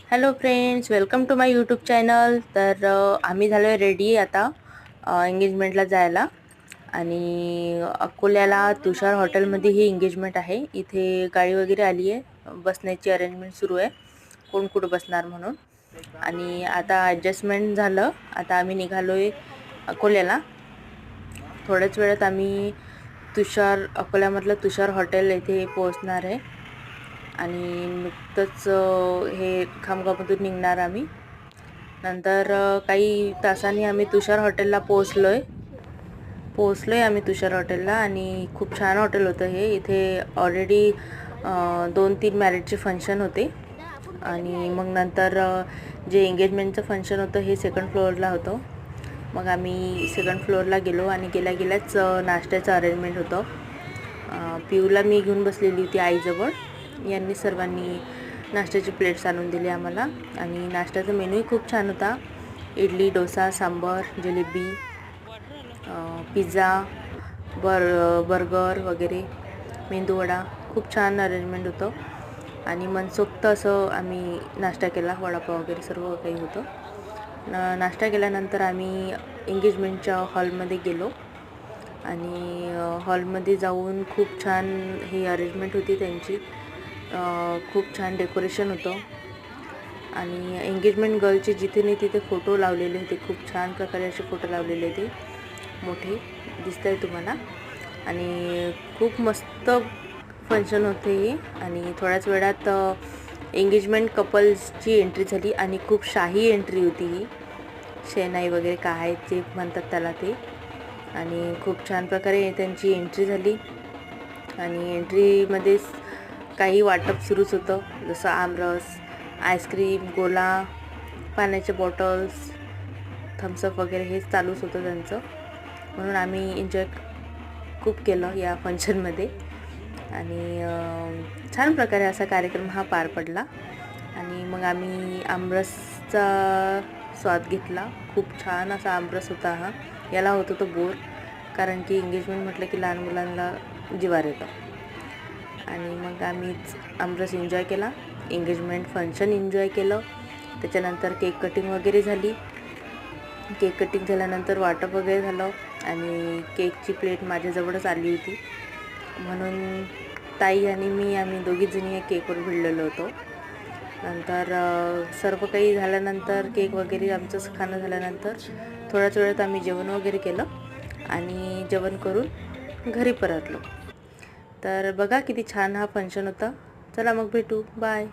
Hello friends, welcome to my YouTube channel. तर आम्ही झालो आहे रेडी आता एंगेजमेंटला जायला. आणि अकोल्याला तुषार हॉटेलमध्ये ही एंगेजमेंट आहे. इथे गाडी वगैरे आली आहे, बसण्याची अरेंजमेंट सुरू आहे, कोण कुठं बसणार म्हणून. आणि आता ॲडजस्टमेंट झालं, आता आम्ही निघालो आहे अकोल्याला. थोड्याच वेळात आम्ही अकोल्यामधलं तुषार हॉटेल येथे पोहोचणार आहे. आणि नुकतंच हे खामगावमधून निघणार आम्ही. नंतर काही तासांनी आम्ही तुषार हॉटेलला पोहोचलोय आम्ही तुषार हॉटेलला. आणि खूप छान हॉटेल होतं हे. इथे ऑलरेडी 2-3 मॅरेजचे फंक्शन होते. आणि मग नंतर जे एंगेजमेंटचं फंक्शन होतं हे सेकंड फ्लोअरला होतं. मग आम्ही सेकंड फ्लोअरला गेलो आणि गेल्याच नाश्त्याचं अरेंजमेंट होतं. पिऊला मी घेऊन बसलेली होती आईजवळ. यांनी सर्वांनी नाश्त्याची प्लेट्स आणून दिली आम्हाला. आणि नाश्त्याचा मेनूही खूप छान होता. इडली, डोसा, सांबार, जिलेबी, पिझ्झा, बर्गर वगैरे, मेंदूवडा, खूप छान अरेंजमेंट होतं. आणि मनसोक्त असं आम्ही नाश्ता केला. वडापाव वगैरे सर्व काही होतं. नाश्ता केल्यानंतर आम्ही एंगेजमेंटच्या हॉलमध्ये गेलो. आणि हॉलमध्ये जाऊन खूप छान ही अरेंजमेंट होती त्यांची. खूप छान डेकोरेशन होतं. आणि एंगेजमेंट गर्लचे जिथे नाही तिथे फोटो लावलेले होते. खूप छान प्रकारे असे फोटो लावलेले होते, मोठे दिसत आहे तुम्हाला. आणि खूप मस्त फंक्शन होते हे. आणि थोड्याच वेळात एंगेजमेंट कपल्सची एंट्री झाली. आणि खूप शाही एंट्री होती ही. शेनाई वगैरे काय जे म्हणतात त्याला ते. आणि खूप छान प्रकारे त्यांची एंट्री झाली. आणि एंट्रीमध्ये काही वाटप सुरूच होतं, जसं आमरस, आईस्क्रीम, गोला, पाण्याचे बॉटल्स, थम्सअप वगैरे हे चालूच होतं त्यांचं. म्हणून आम्ही एन्जॉय खूप केलं या फंक्शनमध्ये. आणि छान प्रकारे असा कार्यक्रम हा पार पडला. आणि मग आम्ही आमरसचा स्वाद घेतला. खूप छान असा आमरस होता हा. याला होत होतं बोर, कारण की एंगेजमेंट म्हटलं की लहान मुलांना जिवार येतं. आणि मग आम्हीच आमरस एन्जॉय केला, एंगेजमेंट फंक्शन एन्जॉय केलं. त्याच्यानंतर केक कटिंग वगैरे झाली. केक कटिंग झाल्यानंतर वाटप वगैरे झालं. आणि केकची प्लेट माझ्याजवळच आली होती, म्हणून ताई आणि मी आम्ही दोघीजणी या केकवर भिडलेलो होतो. नंतर सर्व काही झाल्यानंतर केक वगैरे आमचं खाणं झाल्यानंतर थोड्याच वेळात आम्ही जेवण वगैरे केलं. आणि जेवण करून घरी परतलो. तर बघा किती छान हा फंक्शन होता. चला मग भेटू, बाय.